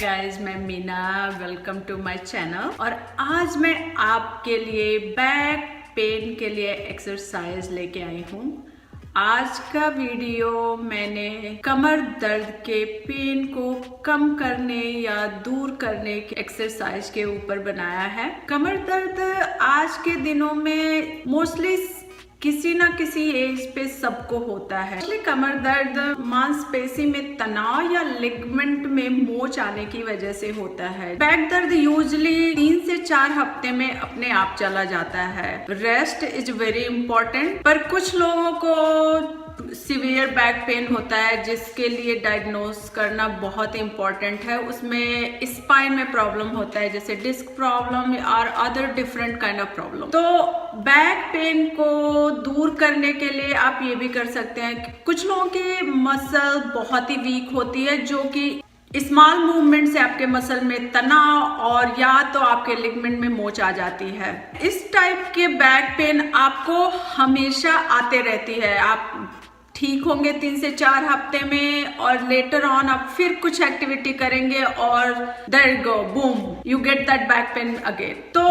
Guys, मैं Meena. Welcome to my channel. और आज मैं आपके लिए बैक पेन के लिए एक्सरसाइज लेके आई हूँ। आज का वीडियो मैंने कमर दर्द के पेन को कम करने या दूर करने के एक्सरसाइज के ऊपर बनाया है। कमर दर्द आज के दिनों में मोस्टली किसी ना किसी एज पे सबको होता है। इसलिए कमर दर्द मांसपेशी में तनाव या लिगमेंट में मोच आने की वजह से होता है। बैक दर्द यूजुअली 3 से 4 हफ्ते में अपने आप चला जाता है। रेस्ट इज वेरी इंपॉर्टेंट, पर कुछ लोगों को सीवियर बैक पेन होता है जिसके लिए डायग्नोस करना बहुत इंपॉर्टेंट है। उसमें स्पाइन में प्रॉब्लम होता है, जैसे डिस्क प्रॉब्लम और other different kind of problem. तो बैक पेन को दूर करने के लिए आप ये भी कर सकते हैं कि कुछ लोगों की मसल बहुत ही वीक होती है, जो कि स्मॉल मूवमेंट से आपके मसल में तनाव और या तो आपके लिगमेंट में मोच आ जाती है। इस टाइप के बैक पेन आपको हमेशा आते रहती है। आप ठीक होंगे 3 से 4 हफ्ते में और लेटर ऑन आप फिर कुछ एक्टिविटी करेंगे और there you go, boom, you get that back pain again. तो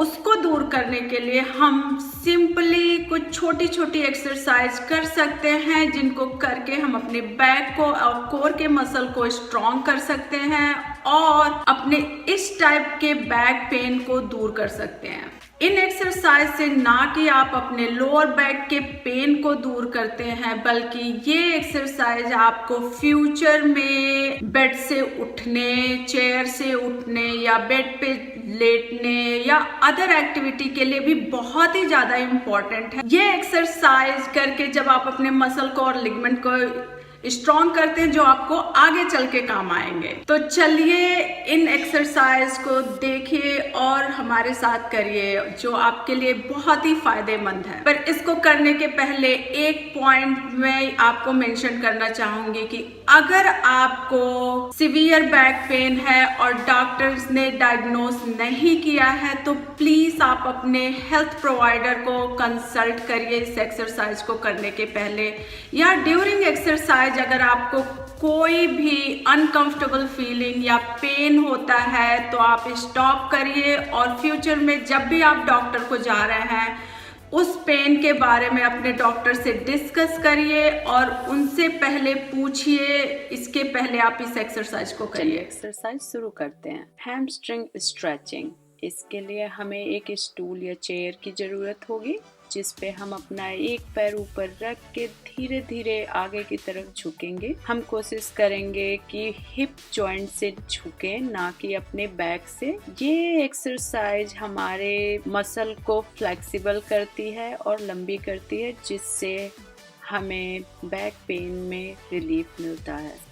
उसको दूर करने के लिए हम सिंपली कुछ छोटी छोटी एक्सरसाइज कर सकते हैं, जिनको करके हम अपने बैक को और कोर के मसल को स्ट्रॉन्ग कर सकते हैं और अपने इस टाइप के बैक पेन को दूर कर सकते हैं। इन एक्सरसाइज से ना कि आप अपने लोअर बैक के पेन को दूर करते हैं, बल्कि ये एक्सरसाइज आपको फ्यूचर में बेड से उठने, चेयर से उठने या बेड पे लेटने या अदर एक्टिविटी के लिए भी बहुत ही ज्यादा इम्पोर्टेंट है। ये एक्सरसाइज करके जब आप अपने मसल को और लिगमेंट को स्ट्रॉन्ग करते हैं, जो आपको आगे चल के काम आएंगे। तो चलिए इन एक्सरसाइज को देखिए और हमारे साथ करिए, जो आपके लिए बहुत ही फायदेमंद है। पर इसको करने के पहले एक पॉइंट मैं आपको मेंशन करना चाहूंगी कि अगर आपको सीवियर बैक पेन है और डॉक्टर्स ने डायग्नोस नहीं किया है, तो प्लीज आप अपने हेल्थ प्रोवाइडर को कंसल्ट करिए इस एक्सरसाइज को करने के पहले या ड्यूरिंग एक्सरसाइज। अगर आपको कोई भी अनकंफर्टेबल फीलिंग या पेन होता है तो आप स्टॉप करिए और फ्यूचर में जब भी आप डॉक्टर को जा रहे हैं, उस पेन के बारे में अपने डॉक्टर से डिस्कस करिए और उनसे पहले पूछिए। इसके पहले आप इस एक्सरसाइज को करिए। एक्सरसाइज शुरू करते हैं। Hamstring stretching. इसके लिए हमें एक स्टूल या चेयर की जरूरत होगी, जिस पे हम अपना एक पैर ऊपर रख के धीरे धीरे आगे की तरफ झुकेंगे। हम कोशिश करेंगे कि हिप जॉइंट से झुके, ना कि अपने बैक से। ये एक्सरसाइज हमारे मसल को फ्लेक्सिबल करती है और लंबी करती है, जिससे हमें बैक पेन में रिलीफ मिलता है।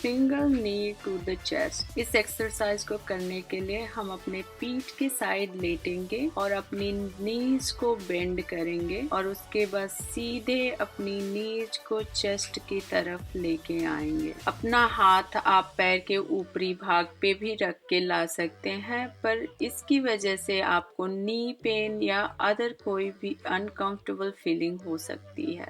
Single knee to the chest. इस एक्सरसाइज को करने के लिए हम अपने पीठ की साइड लेटेंगे और अपनी नीज को बेंड करेंगे और उसके बाद सीधे अपनी नीज को चेस्ट की तरफ लेके आएंगे। अपना हाथ आप पैर के ऊपरी भाग पे भी रख के ला सकते हैं, पर इसकी वजह से आपको नी पेन या अदर कोई भी अनकंफर्टेबल फीलिंग हो सकती है।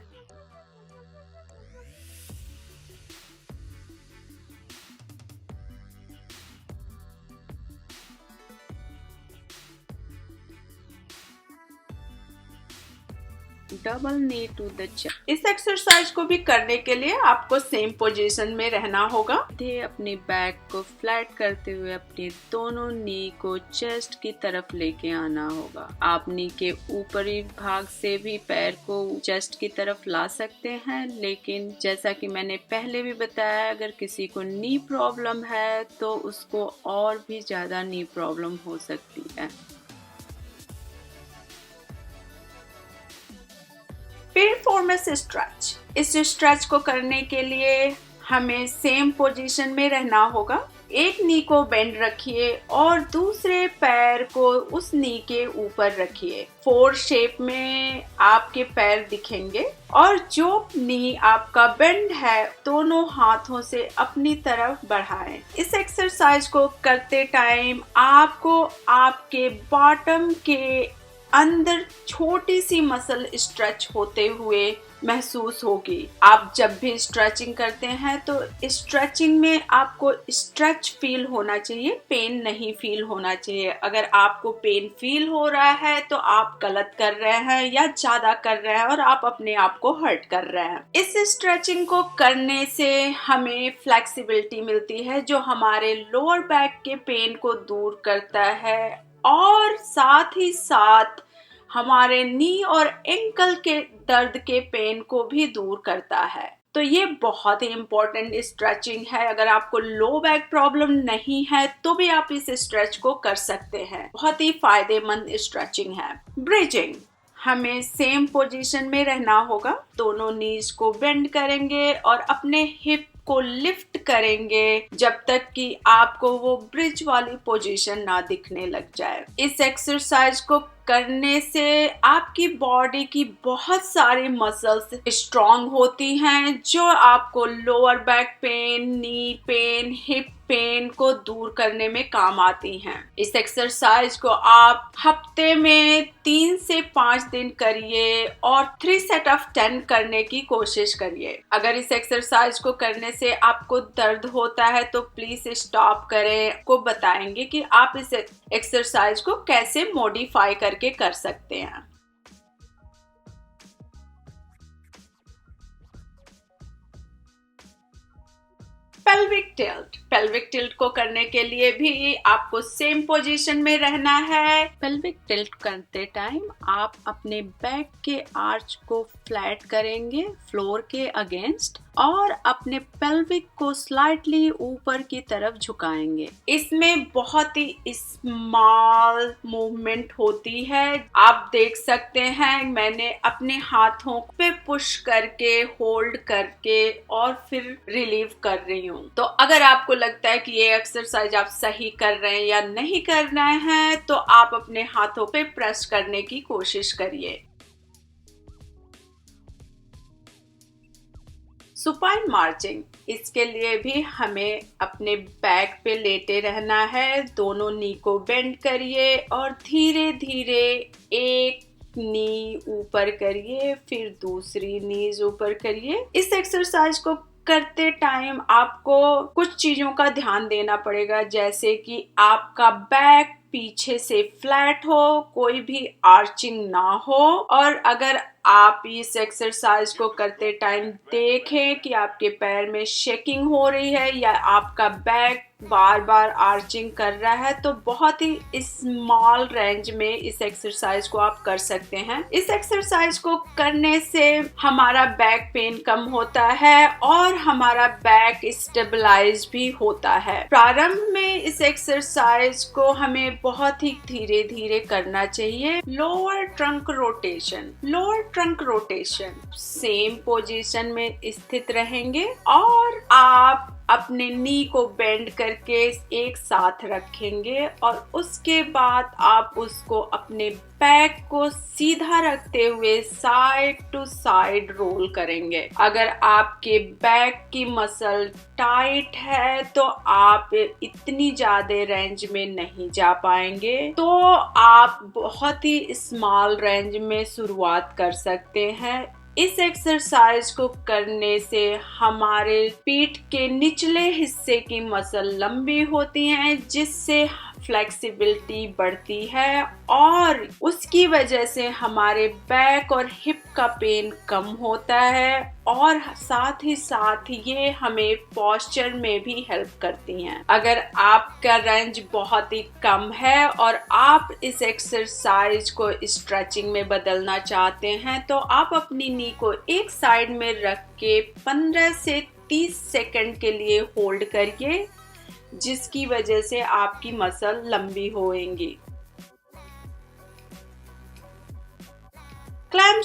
Double knee to the chest. इस एक्सरसाइज को भी करने के लिए आपको सेम पोजीशन में रहना होगा। अपने बैक को फ्लैट करते हुए अपने दोनों नी को चेस्ट की तरफ लेके आना होगा। आप नी के ऊपरी भाग से भी पैर को चेस्ट की तरफ ला सकते हैं, लेकिन जैसा कि मैंने पहले भी बताया, अगर किसी को नी प्रॉब्लम है तो उसको और भी ज्यादा नी प्रॉब्लम हो सकती है। Piriformis stretch. इस स्ट्रेच को करने के लिए हमें सेम पोजीशन में रहना होगा। एक नी को बेंड रखिए और दूसरे पैर को उस नी के ऊपर रखिए। 4 शेप में आपके पैर दिखेंगे और जो नी आपका बेंड है, दोनों हाथों से अपनी तरफ बढ़ाएं। इस एक्सरसाइज को करते टाइम आपको आपके बॉटम के अंदर छोटी सी मसल स्ट्रेच होते हुए महसूस होगी। आप जब भी स्ट्रेचिंग करते हैं तो स्ट्रेचिंग में आपको स्ट्रेच फील होना चाहिए, पेन नहीं फील होना चाहिए। अगर आपको पेन फील हो रहा है तो आप गलत कर रहे हैं या ज्यादा कर रहे हैं और आप अपने आप को हर्ट कर रहे हैं। इस स्ट्रेचिंग को करने से हमें फ्लेक्सिबिलिटी मिलती है जो हमारे लोअर बैक के पेन को दूर करता है और साथ ही साथ हमारे नी और एंकल के दर्द के पेन को भी दूर करता है। तो ये बहुत ही इम्पोर्टेंट स्ट्रेचिंग है। अगर आपको लो बैक प्रॉब्लम नहीं है तो भी आप इस स्ट्रेच को कर सकते हैं। बहुत ही फायदेमंद स्ट्रेचिंग है। ब्रिजिंग, हमें सेम पोजीशन में रहना होगा। दोनों नीज को बेंड करेंगे और अपने हिप को लिफ्ट करेंगे जब तक कि आपको वो ब्रिज वाली पोजीशन ना दिखने लग जाए। इस एक्सरसाइज को करने से आपकी बॉडी की बहुत सारी मसल्स स्ट्रॉन्ग होती हैं जो आपको lower back pain, knee pain, hip pain को दूर करने में काम आती हैं। इस एक्सरसाइज को आप हफ्ते में 3 से 5 दिन करिए और 3 सेट ऑफ 10 करने की कोशिश करिए। अगर इस एक्सरसाइज को करने से आपको दर्द होता है तो प्लीज स्टॉप करें। को बताएंगे कि आप इस एक्सरसाइज को कैसे मॉडिफाई करके कर सकते हैं। पेल्विक टिल्ट को करने के लिए भी आपको सेम पोजीशन में रहना है। पेल्विक टिल्ट करते टाइम आप अपने बैक के आर्च को फ्लैट करेंगे फ्लोर के अगेंस्ट और अपने पेल्विक को स्लाइटली ऊपर की तरफ झुकाएंगे। इसमें बहुत ही स्मॉल मूवमेंट होती है। आप देख सकते हैं मैंने अपने हाथों पे पुश करके, होल्ड करके और फिर रिलीव कर रही हूँ। तो अगर आपको लगता है कि ये एक्सरसाइज आप सही कर रहे हैं या नहीं कर रहे हैं तो आप अपने हाथों पे प्रेस करने की कोशिश करिए। सुपाइन मार्चिंग, इसके लिए भी हमें अपने बैक पे लेटे रहना है। दोनों नी को बेंड करिए और धीरे धीरे एक नी ऊपर करिए, फिर दूसरी नीज ऊपर करिए। इस एक्सरसाइज को करते टाइम आपको कुछ चीजों का ध्यान देना पड़ेगा, जैसे कि आपका बैक पीछे से फ्लैट हो, कोई भी आर्चिंग ना हो। और अगर आप इस एक्सरसाइज को करते टाइम देखें कि आपके पैर में शेकिंग हो रही है या आपका बैक बार बार आर्चिंग कर रहा है तो बहुत ही स्मॉल रेंज में इस एक्सरसाइज को आप कर सकते हैं। इस एक्सरसाइज को करने से हमारा बैक पेन कम होता है और हमारा बैक स्टेबलाइज भी होता है। प्रारंभ में इस एक्सरसाइज को हमें बहुत ही धीरे धीरे करना चाहिए। Lower trunk rotation, same position में स्थित रहेंगे और आप अपने नी को बेंड करके एक साथ रखेंगे और उसके बाद आप उसको अपने बैक को सीधा रखते हुए साइड टू साइड रोल करेंगे। अगर आपके बैक की मसल टाइट है तो आप इतनी ज्यादा रेंज में नहीं जा पाएंगे, तो आप बहुत ही स्मॉल रेंज में शुरुआत कर सकते हैं। इस एक्सरसाइज को करने से हमारे पीठ के निचले हिस्से की मसल लंबी होती हैं जिससे फ्लेक्सिबिलिटी बढ़ती है और उसकी वजह से हमारे बैक और हिप का पेन कम होता है और साथ ही साथ ये हमें पोस्चर में भी हेल्प करती हैं। अगर आपका रेंज बहुत ही कम है और आप इस एक्सरसाइज को स्ट्रेचिंग में बदलना चाहते हैं तो आप अपनी नी को एक साइड में रख के 15 से 30 सेकंड के लिए होल्ड करिए, जिसकी वजह से आपकी मसल लंबी होएंगी। क्लैम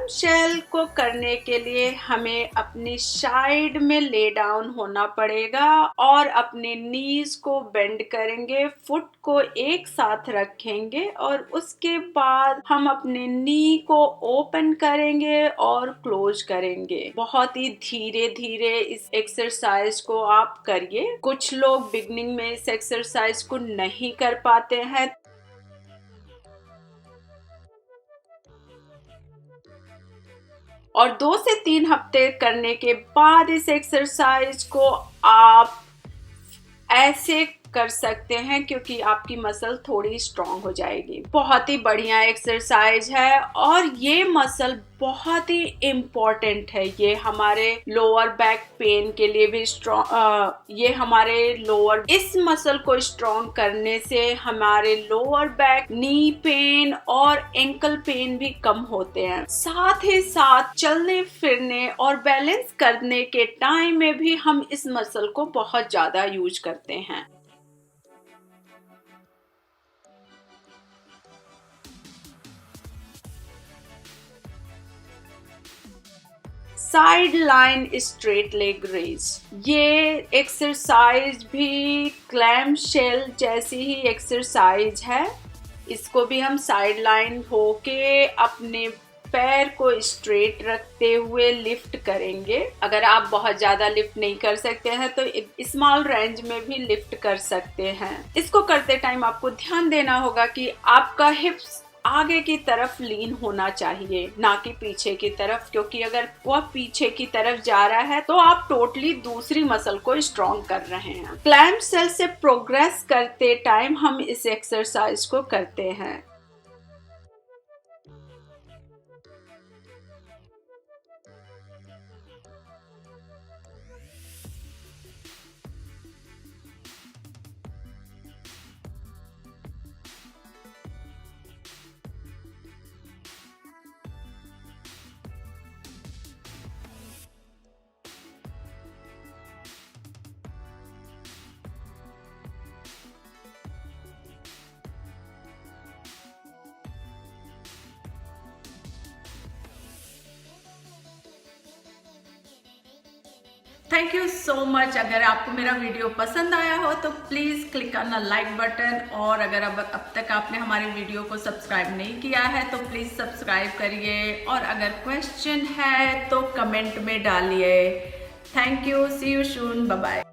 शेल को करने के लिए हमें अपनी साइड में ले डाउन होना पड़ेगा और अपने नीज को बेंड करेंगे, फुट को एक साथ रखेंगे और उसके बाद हम अपने नी को ओपन करेंगे और क्लोज करेंगे। बहुत ही धीरे धीरे इस एक्सरसाइज को आप करिए। कुछ लोग बिगनिंग में इस एक्सरसाइज को नहीं कर पाते हैं और 2 से 3 हफ्ते करने के बाद इस एक्सरसाइज को आप ऐसे कर सकते हैं क्योंकि आपकी मसल थोड़ी स्ट्रांग हो जाएगी। बहुत ही बढ़िया एक्सरसाइज है और ये मसल बहुत ही इम्पोर्टेंट है। ये हमारे लोअर बैक पेन के लिए भी स्ट्रांग, ये हमारे लोअर, इस मसल को स्ट्रांग करने से हमारे लोअर बैक, नी पेन और एंकल पेन भी कम होते हैं। साथ ही साथ चलने फिरने और बैलेंस करने के टाइम में भी हम इस मसल को बहुत ज्यादा यूज करते हैं। Side line straight leg raise, ये एक्सरसाइज भी क्लैम शेल जैसी ही एक्सरसाइज है। इसको भी हम साइड लाइन होके अपने पैर को स्ट्रेट रखते हुए लिफ्ट करेंगे। अगर आप बहुत ज्यादा लिफ्ट नहीं कर सकते हैं तो स्मॉल रेंज में भी लिफ्ट कर सकते हैं। इसको करते टाइम आपको ध्यान देना होगा कि आपका हिप्स आगे की तरफ लीन होना चाहिए, ना कि पीछे की तरफ, क्योंकि अगर वह पीछे की तरफ जा रहा है तो आप टोटली दूसरी मसल को स्ट्रॉन्ग कर रहे हैं। क्लैम्प सेल से प्रोग्रेस करते टाइम हम इस एक्सरसाइज को करते हैं। Thank you so much. अगर आपको मेरा वीडियो पसंद आया हो तो please click on the like button, और अगर अब तक आपने हमारे वीडियो को सब्सक्राइब नहीं किया है तो प्लीज़ सब्सक्राइब करिए, और अगर क्वेश्चन है तो कमेंट में डालिए। Thank you, see you soon, bye bye.